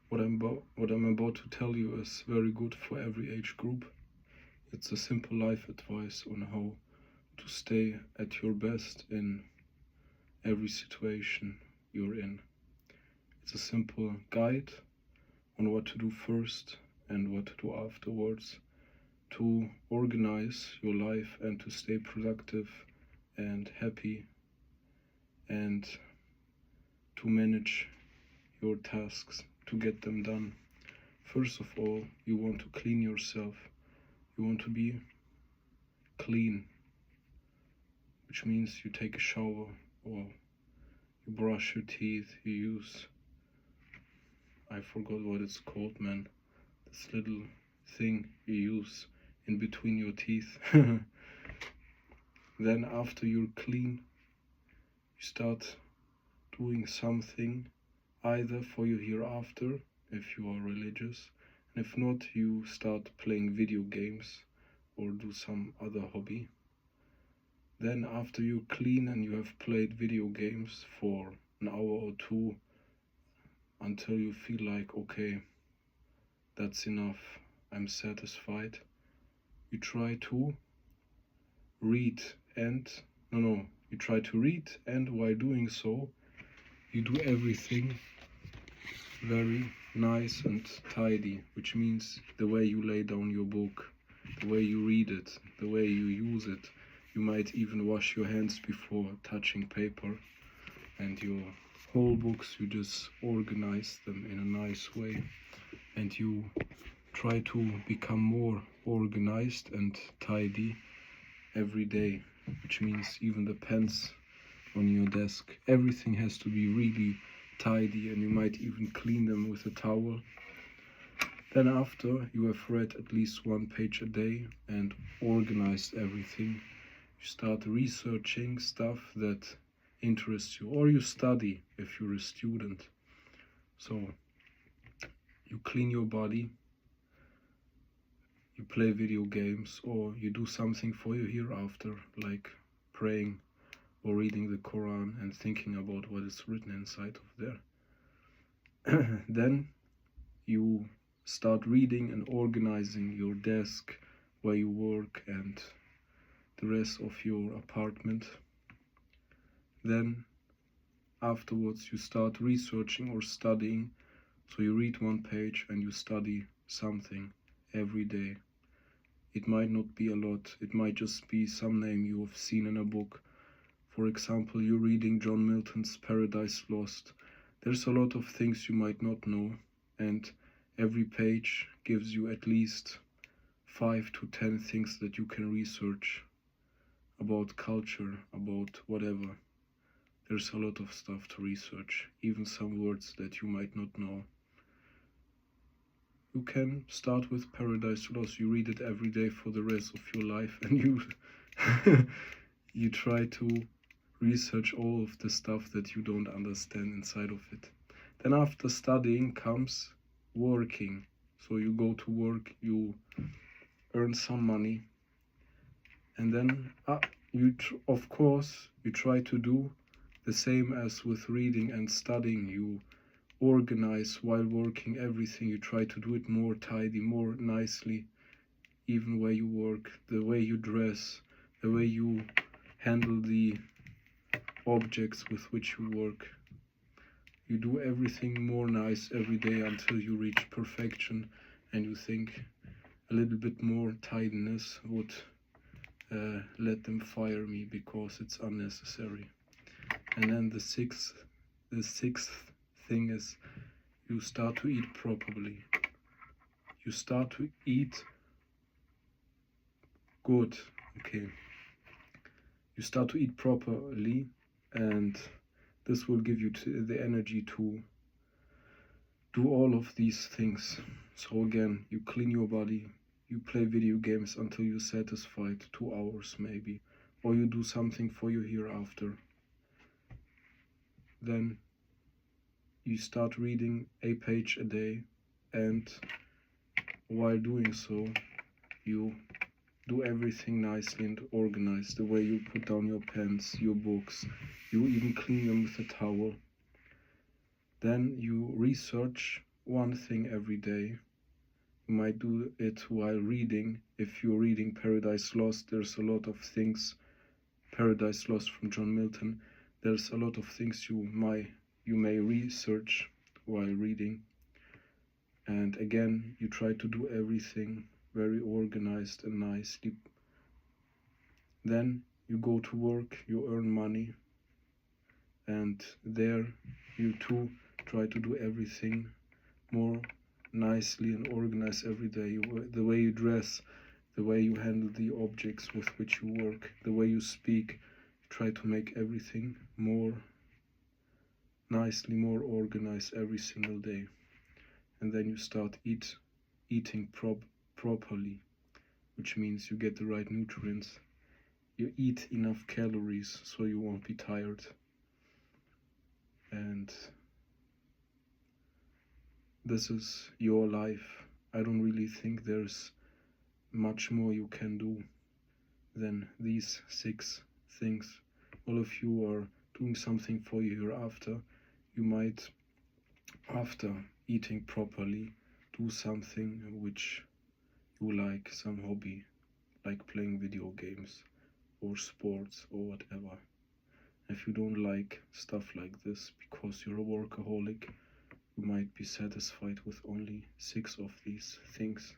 What I'm about to tell you is very good for every age group. It's a simple life advice on how to stay at your best in every situation you're in. It's a simple guide on what to do first and what to do afterwards to organize your life and to stay productive and happy and to manage your tasks, to get them done. First of all, you want to clean yourself. You want to be clean, which means you take a shower or you brush your teeth, you use, I forgot what it's called, man, this little thing you use in between your teeth. Then after you're clean, you start doing something either for your hereafter, if you are religious, and if not, you start playing video games or do some other hobby. Then after you clean and you have played video games for an hour or two until you feel like, okay, that's enough, I'm satisfied, you try to read and you try to read, and while doing so you do everything very nice and tidy, which means the way you lay down your book, the way you read it, the way you use it. You might even wash your hands before touching paper, and your whole books, you just organize them in a nice way, and you try to become more organized and tidy every day, which means even the pens on your desk, everything has to be really tidy, and you might even clean them with a towel. Then after you have read at least one page a day and organized everything, you start researching stuff that interests you, or you study if you're a student. So you clean your body, you play video games, or you do something for your hereafter, like praying or reading the Quran and thinking about what is written inside of there. Then you start reading and organizing your desk where you work and the rest of your apartment. Then afterwards you start researching or studying. So you read one page and you study something every day. It might not be a lot, it might just be some name you have seen in a book. For example, you're reading John Milton's Paradise Lost. There's a lot of things you might not know, and every page gives you at least 5 to 10 things that you can research about culture, about whatever. There's a lot of stuff to research, even some words that you might not know. You can start with Paradise Lost, you read it every day for the rest of your life, and you try to research all of the stuff that you don't understand inside of it. Then after studying comes working. So you go to work, you earn some money, and then of course you try to do the same as with reading and studying. You organize while working everything, you try to do it more tidy, more nicely, even where you work, the way you dress, the way you handle the objects with which you work. You do everything more nice every day until you reach perfection, and you think a little bit more tidiness would let them fire me because it's unnecessary. And then the sixth thing is you start to eat properly. You start to eat good, okay. You start to eat properly, and this will give you the energy to do all of these things. So again, you clean your body, you play video games until you're satisfied, 2 hours maybe, or you do something for your hereafter. Then you start reading a page a day, and while doing so, you do everything nicely and organized, the way you put down your pens, your books, you even clean them with a towel. Then you research one thing every day. You might do it while reading. If you're reading Paradise Lost, there's a lot of things. Paradise Lost from John Milton. There's a lot of things you may research while reading. And again, you try to do everything very organized and nicely. Then you go to work, you earn money, and there you too try to do everything more nicely and organized every day. The way you dress, the way you handle the objects with which you work, the way you speak, you try to make everything more nicely, more organized every single day. And then you start eating properly, which means you get the right nutrients. You eat enough calories so you won't be tired. And this is your life. I don't really think there's much more you can do than these 6 things. All of you are doing something for you hereafter. You might, after eating properly, do something which you like, some hobby, like playing video games or sports or whatever. If you don't like stuff like this because you're a workaholic, you might be satisfied with only 6 of these things.